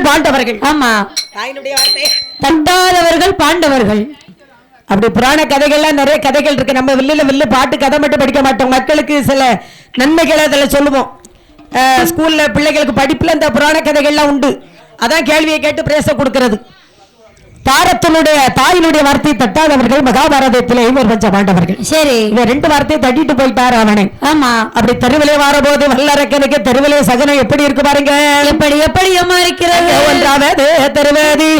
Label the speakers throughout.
Speaker 1: பாண்டவர்கள்.
Speaker 2: ஆமா,
Speaker 1: தாயினுடைய வார்த்தை
Speaker 2: தட்டாதவர்கள் பாண்டவர்கள்.
Speaker 1: அப்படி புராண கதைகள்லாம் நிறைய கதைகள் இருக்கு. நம்ம வில்லு பாட்டு கதை மட்டும் படிக்க மாட்டோம். மக்களுக்கு சில நன்மைகளை அதில் சொல்லுவோம். ஸ்கூல்ல பிள்ளைகளுக்கு படிப்புல இந்த புராண கதைகள்லாம் உண்டு. அதான் கேள்வியை கேட்டு பிரேச கொடுக்கிறது. தாரத்தினுடைய தாயினுடைய வார்த்தையை தட்டாதவர்கள் மகாபாரதத்திலே பஞ்ச பாண்டவர்கள்.
Speaker 2: சரி,
Speaker 1: இவன் 2 வார்த்தையை தட்டிட்டு போயிட்டாரு அவனை.
Speaker 2: ஆமா,
Speaker 1: அப்படி தெருவிலே வரபோது வல்லரக்கனுக்கு தெருவிலே சகனம் எப்படி இருக்கு பாருங்க.
Speaker 2: எப்படி எப்படி அம்மா இருக்கிறது.
Speaker 1: ஒன்றாவது தெருவதில்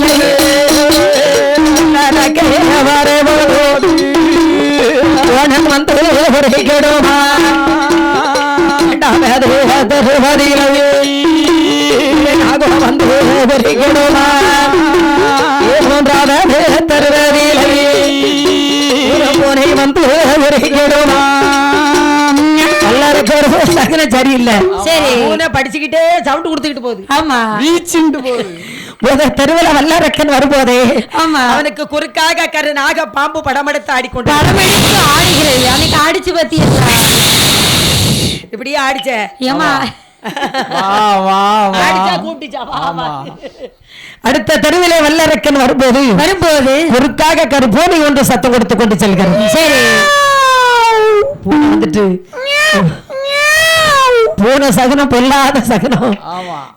Speaker 1: வந்து கெடுமா வந்து கெடுமா மூன்றாவது தெருவதில் வந்து கெடுமா. சகனம் சரியில்லை. சரி, படிச்சுக்கிட்டே சவுண்ட் கொடுத்துக்கிட்டு போகுது.
Speaker 2: ஆமா,
Speaker 1: வீச்சுண்டு போகுது. தெருவில் வல்லரக்கன் வரும்போதே
Speaker 2: ஆமா,
Speaker 1: அவனுக்கு குறுக்காக நாக பாம்பு படமெடுத்து ஆடிக்கொண்டு
Speaker 2: ஆடுகிறது. அன்னைக்கு ஆடிச்சு பத்தி
Speaker 1: இப்படியே ஆடிச்ச.
Speaker 2: ஏமா
Speaker 1: அடுத்த தெருவிலே வல்லரக்கன் வரும்போது குறுக்காக கருப்போனி ஒன்று சத்தம் கொடுத்து கொண்டு செல்கிறது. சரி, வந்துட்டு போன சகனம் பொல்லாத சகனம்.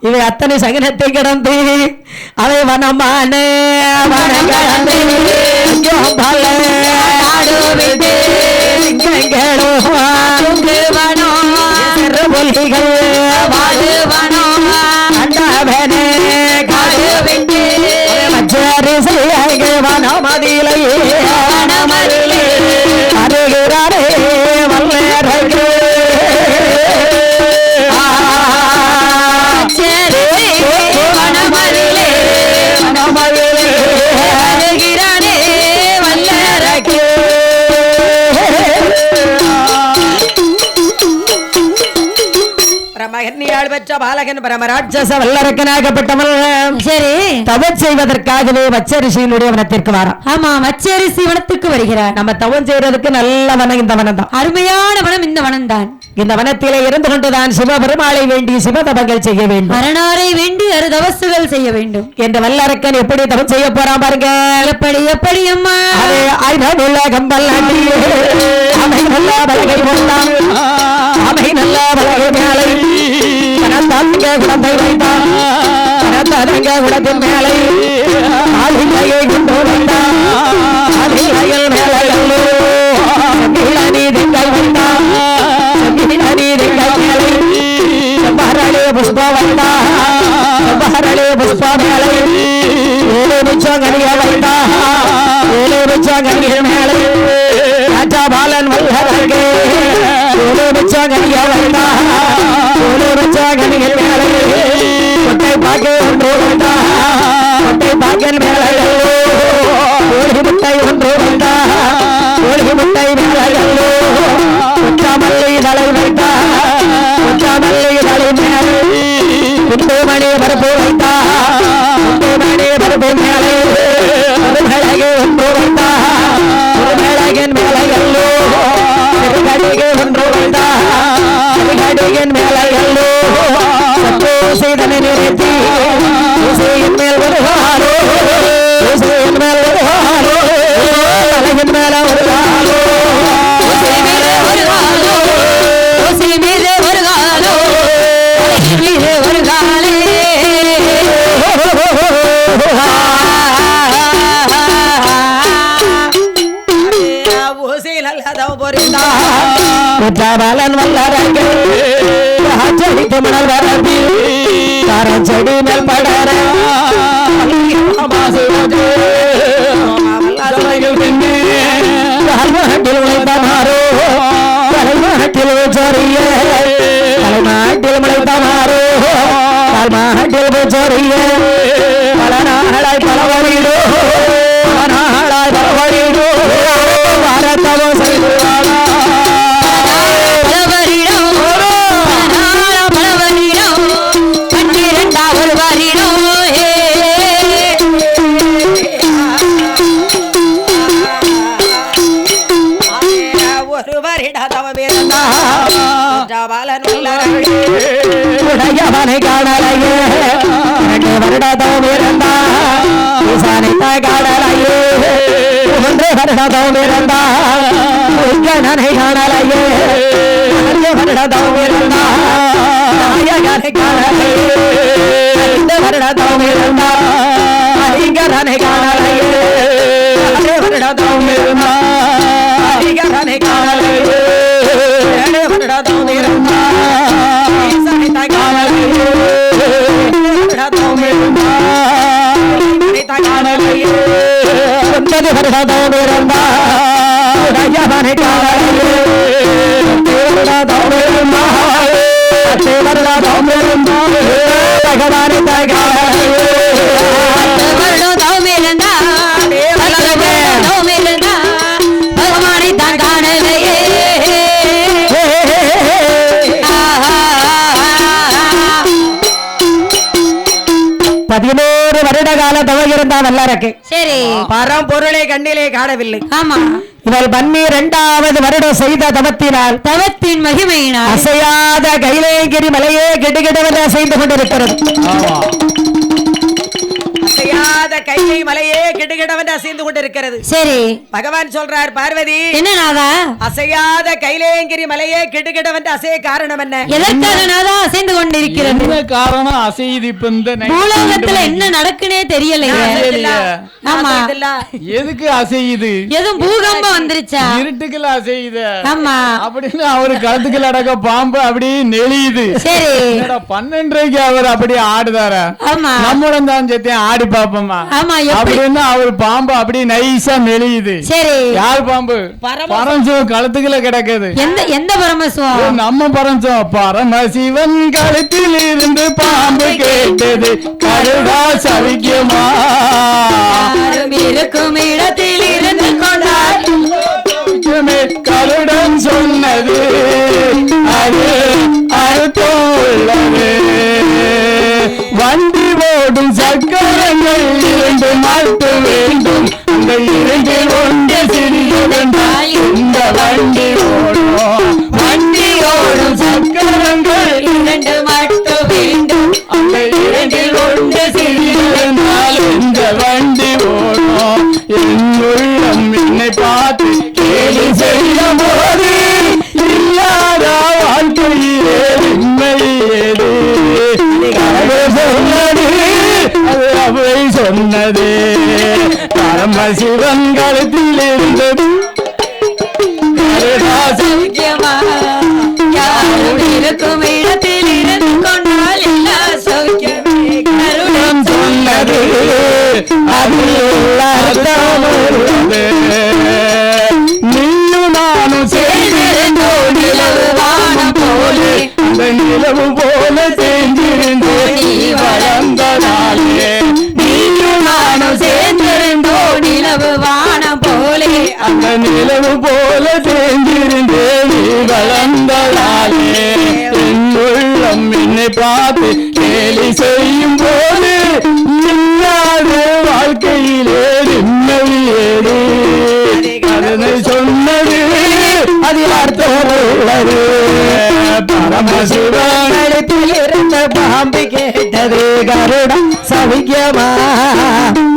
Speaker 1: இவை அத்தனை சகனத்தை கடந்து அவை வனமான அருகிறாரே வல்லரக்கே பெற்ற பாலகன் பரமராட்சச வல்லரக்கனாகப்பட்டவன். சரி, தவம் செய்வதற்காகவே வச்சரிசியினுடைய வனத்திற்கு வரான். ஆமா, வச்சரிசி வனத்துக்கு வருகிறார். நம்ம தவம் செய்யறதுக்கு நல்ல வனம் இந்த வனம் தான். அருமையான வனம் இந்த வனம் தான். இந்த வனத்திலே இருந்து கொண்டுதான் சிவபெருமாளை வேண்டி சிவதவங்கள் செய்ய வேண்டும், அரணாரை வேண்டி அருதவசுகள் செய்ய வேண்டும் என்ற வல்லரக்கன் எப்படி தவம் செய்ய போறான் பாருங்க. எப்படி எப்படி அம்மா கம்பல் அமை நல்ல பலகை போட்டான். அமை நல்ல பலகை மேலே குழந்தை வைத்தான். குளத்தின் மேலே ஆதிலையை கொண்டு வந்தான். ஆதிலையில் மேலே நீதிகள் வைத்தான். நீதிகள் மேலே செவ்வாறே புஷ்ப வந்தான். செவ்வாறே புஷ்ப மேலே 7 நிச்சம் கனிய வைத்தான். 7 நிச்சம் கனிய மேலே ராஜா பாலன் வல்லரக்கே 7 நிச்சம் கனிய வைத்தான். கொட்டை பாக்கை ஒன்று வந்தா. கொட்டை பாக்கின் மேலே கோழி முட்டை ஒன்று வந்தா. கோழி முட்டை மேலே கொச்சாமல்லி தலை வைத்தா. கொச்சாமல்லி தலை மேலே குண்டுமணி பருப்பு வைத்தா. குண்டுமணி பருப்பு மேலே மிளகு ஒன்று வைத்தா. மிளகின் மேலே சிறுகடிகை ஒன்று வைத்தா. சிறுகடிகின் மேலே செய்தனை நிறுத்தி இசையின் மேல் வருவாரோ. இசையின் மேல் வருவாரோ. அழகின் மேல வருவாரோ. இசை மீது வருவாரோ. இசை மீது வருவாரோ. மீது வருகாலே பாலன் வல்லரக்கே செடித்து மணல் வரப்பி தாரம் செடி மேல் படர தலைமாட்டில் உழைத்தமாரோ. தலைமாட்டில் சொரிய தலைமாட்டில் முளைத்தமாரோ. தலைமாட்டில் சொரிய பல நாளாய் பலவரிடோ. பல நாளாய் பலவரிடோ. வாரத்தவோ செய்வாரா. வருடதோம் இருந்தார் ஈசானித்த காணலையே 3 வருடதோம் இருந்தார் கணனை காணலையே 4 வருடதோம் இருந்தார் நாயகனை காணலையே 5 வருடதோம் இருந்தார் ஐங்கரனை காணலையே 6 வருடதோம் இருந்தார் ஐங்கரனை காணலையே 7 வருடதோம் இருந்தார் ஈசானித்த காணலையே 9 வருடதோம் இருந்தார் ஐயவனை காணலையே 10 வருடதோம் இருந்தார் 10 வருடதோம் இருந்தார் பகவானை காணலையே
Speaker 2: 10 வருடதோம் இருந்தார் 10 வருடதோம் இருந்தார் பகவானை தான் காணலையே
Speaker 1: 11 வருட கால தவம் இருந்தால் வல்லரக்கு
Speaker 2: சரி
Speaker 1: பரம்பொருளை கண்ணிலே காணவில்லை
Speaker 2: ஆமா
Speaker 1: இவள் 12வது வருடம் செய்த தவத்தினால்
Speaker 2: தவத்தின் மகிமையினால்
Speaker 1: அசையாத கைலேகிரி மலையே கெடுகிடவென்று அசைந்து கொண்டிருக்கிறது அசையாத கைலை மலையே கெடுகிடவென்று அசைந்து கொண்டிருக்கிறது
Speaker 2: சரி
Speaker 1: பகவான் சொல்றார் பார்வதி
Speaker 2: என்ன நாதா
Speaker 1: அசையாத கைலேங்கிரி மலையே கெடுகிடவென்று அசைய காரணம் என்ன
Speaker 2: எதற்காக நாதா அசைந்து கொண்டிருக்கிறது
Speaker 3: என்ன காரணம் அசையுது இப்ப இந்த
Speaker 2: பூலோகத்துல என்ன நடக்குனே தெரியலையே ஆமா
Speaker 3: எதுக்கு அசையுது
Speaker 2: எதுவும் பூகம்பம் வந்துருச்சா
Speaker 3: இருட்டுக்குள்ள அசையுது
Speaker 2: ஆமா
Speaker 3: அப்படின்னு அவரு கழுத்துக்குள்ள அடக்க பாம்பு அப்படி நெளியுது
Speaker 2: சரி
Speaker 3: 12:30 அவர் அப்படி ஆடுதாரா
Speaker 2: ஆமா
Speaker 3: நம்மளும் தான் சேர்த்தேன் ஆடி பாப்போமா
Speaker 2: ஆமா
Speaker 3: அப்படின்னு அவர் பாம்பு அப்படி நைஸா நெளியுது
Speaker 2: சரி
Speaker 3: யார் பாம்பு பரமசிவன் கழுத்துக்குள்ள கிடக்குது
Speaker 2: எந்த எந்த பரமசிவம்
Speaker 3: நம்ம பரமசிவன் கழுத்தில் இருந்து பாம்பு கேட்டது கருடா சவிக்குமா
Speaker 2: இருக்கும் இடத்தில் இருந்து கொண்டார்
Speaker 3: கருடன் சொன்னது அது அர்த்தம் உள்ளது வண்டி ஓடும் சக்கரங்கள் 2 மாட்டு வேண்டும் அந்த 2 ஒன்று சிறியதென்றால் இந்த வண்டி ஓடும் வண்டி ஓடும் சக்கரங்கள்
Speaker 2: 2 மட்டும் வேண்டும்
Speaker 3: அந்த 2 ஒன்று சிறியதென்றால் இந்த வண்டி ஓடும் என் உள்ளம் என்னை பார்த்து கேலி செய்த போது இல்லாத வாழ்க்கையிலே உண்மை ஏது அது அவை சொன்னது பரமசிவன் கழுத்தில் இருந்து
Speaker 2: யாரும் இருக்கும் இடத்தில் இருந்து கொண்டால் எல்லா சௌக்கியமே கருடன்
Speaker 3: சொன்னது அது நீயும் நானும் சேர்ந்திருந்தோம் நிலவு வானம் போலே அந்த நிலவு போல சேர்ந்திருந்தோம் நீ வளர்ந்ததாலே நீயும் நானும் சேர்ந்திருந்தோம்
Speaker 2: நிலவு வானம் போலே
Speaker 3: அந்த நிலவு போல சேர்ந்திருந்தேன் நீ வளர்ந்ததாலே என் உள்ளம் என்னை பார்த்து கேலி செய்யும் போது இல்லாத வாழ்க்கையிலே நிம்மதியேது அதனை சொன்னது அது அர்த்தம் உள்ளது பரமசிவனிடத்தில் இருந்த பாம்பு கேட்டது கருடம் சவிக்கமா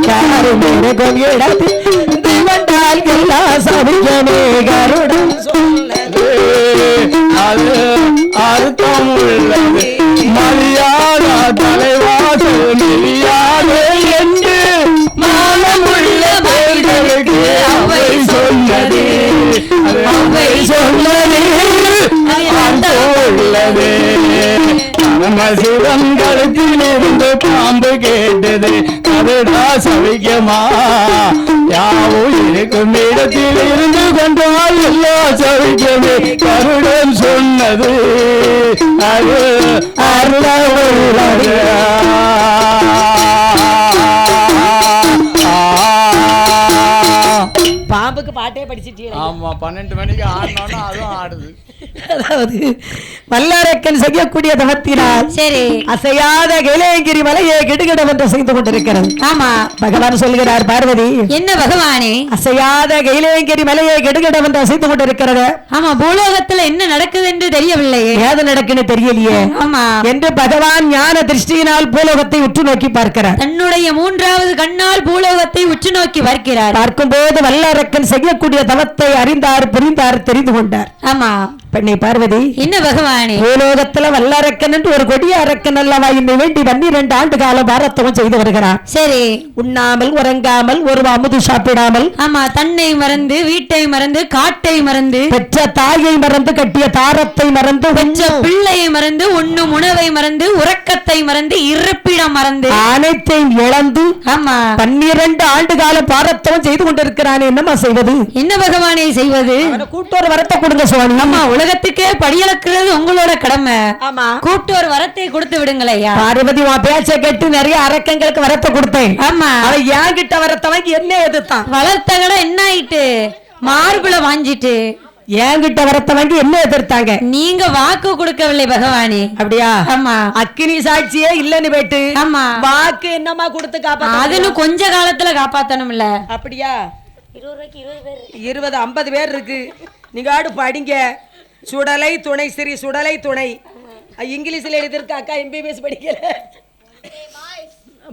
Speaker 3: யாரும் இருக்கும் இடத்தில் வந்தால் எல்லா சவிக்கமே கருடம் சொல்லது அது அர்த்தம் உள்ளது மரியாத தலைவாசல் நெறியாது என்று மானமுள்ள பேர்களுக்கு அவை சொன்னது அவை சொன்னது உள்ளது பரமசிவன் கழுத்தில் இருந்து பாம்பு கேட்டது கருடா சவிக்கமா யாவும் இருக்கும் இடத்தில் இருந்து கொண்டால் எல்லா சவிக்கமே கருடன் சொன்னது அது அருளவுள்ளது
Speaker 1: பாம்புக்கு பாட்டே படிச்சிட்டீங்க
Speaker 3: ஆமா 12 மணிக்கு ஆடணும்னா அதுவும் ஆடுது
Speaker 1: அதாவது வல்லரக்கன் செய்யக்கூடிய தவத்தினால்
Speaker 2: சரி
Speaker 1: அசையாத கைலேங்கிரி மலையை கிடுகிடவென்று செய்து கொண்டிருக்கிறது.
Speaker 2: ஆமா
Speaker 1: பகவான் சொல்கிறார், பார்வதி
Speaker 2: என்ன பகவானே
Speaker 1: அசையாத கைலேங்கிரி மலையை கிடுகிடவென்று செய்து கொண்டிருக்கிறது.
Speaker 2: ஆமா பூலோகத்துல என்ன நடக்குது என்று தெரியவில்லையே.
Speaker 1: ஏது நடக்குன்னு தெரியலையே
Speaker 2: ஆமா
Speaker 1: என்று பகவான் ஞான திருஷ்டியினால் பூலோகத்தை உற்று நோக்கி பார்க்கிறார்.
Speaker 2: தன்னுடைய மூன்றாவது கண்ணால் பூலோகத்தை உற்று நோக்கி பார்க்கிறார்.
Speaker 1: பார்க்கும்போது வல்லரக்கன் செய்யக்கூடிய தவத்தை அறிந்தார், புரிந்தார், தெரிந்து கொண்டார்.
Speaker 2: ஆமா
Speaker 1: பெண்ணை பார்வதி
Speaker 2: என்ன பகவானே
Speaker 1: பூலோகத்துல வல்லரக்கன் என்று ஒரு கொடிய அரக்கன் அல்லவா என்னை வேண்டி 12 ஆண்டு காலம் பாரத்தவம் செய்து வருகிறார்.
Speaker 2: சரி
Speaker 1: உண்ணாமல் உறங்காமல் ஒரு அமுது சாப்பிடாமல்
Speaker 2: ஆமா தன்னை மறந்து வீட்டை மறந்து காட்டை மறந்து
Speaker 1: பெற்ற தாயை மறந்து கட்டிய தாரத்தை மறந்து
Speaker 2: பெற்ற பிள்ளையை மறந்து உண்ணும் உணவை மறந்து உறக்கத்தை மறந்து இருப்பிடம் மறந்து
Speaker 1: அனைத்தையும் இழந்து
Speaker 2: ஆமா
Speaker 1: 12 ஆண்டு காலம் பாரத்தவம் செய்து கொண்டிருக்கிறான். என்னமா செய்வது?
Speaker 2: என்ன பகவானே செய்வது?
Speaker 1: கூட்டோர் வரத்தை கொடுங்க சுவாமி.
Speaker 2: ஆமா உலகத்துக்கே படியளக்கிறது உங்களோட கடமை.
Speaker 1: ஆமா
Speaker 2: கூட்டு ஒரு வரத்தை கொடுத்து விடுங்களையா.
Speaker 1: பார்வதி உன் பேச்சை கேட்டு நிறைய அரக்கங்களுக்கு வரத்தை கொடுத்தேன்.
Speaker 2: ஆமா
Speaker 1: அவன் ஏன் கிட்ட வரத்தவன் என்ன எதிர்த்தான்?
Speaker 2: வளர்த்த கடை என்ன ஆயிட்டு மார்புல வாஞ்சிட்டு
Speaker 1: என்கிட்ட வரத்த வாங்கி என்ன எதிர்த்தாங்க?
Speaker 2: நீங்க வாக்கு கொடுக்கவில்லை பகவானே.
Speaker 1: அப்படியா?
Speaker 2: ஆமா
Speaker 1: அக்கினி சாட்சியே இல்லன்னு போயிட்டு
Speaker 2: ஆமா
Speaker 1: வாக்கு என்னமா கொடுத்து காப்பாத்த?
Speaker 2: அதுன்னு கொஞ்ச காலத்துல காப்பாத்தணும்ல.
Speaker 1: அப்படியா? 20 50 பேர் இருக்கு. நீங்க ஆடு படிங்க. சுடலை துணை ஸ்ரீ சுடலை துணை இங்கிலீஷ்ல எழுதிருக்கு. அக்கா எம்பிபிஎஸ் படிக்கல.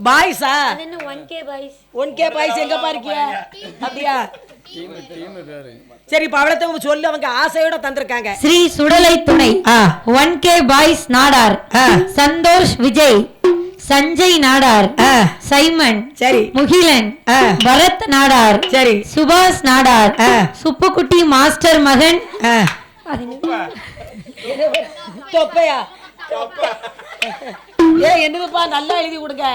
Speaker 1: பாய்ஸா? 1K பாய்ஸ் எங்க பாருக்கிய? அப்படியா? சரி இப்ப அவளத்தை சொல்லு. அவங்க ஆசையோட தந்திருக்காங்க.
Speaker 2: ஸ்ரீ சுடலை துணை 1K boys Nadar Santhosh Vijay Sanjay Nadar Simon சரி முகிலன் பரத் நாடார் சரி சுபாஷ் நாடார் சுப்புக்குட்டி மாஸ்டர் மகன் தொப்பையா என்னதுப்பா நல்லா எழுதி கொடுங்க.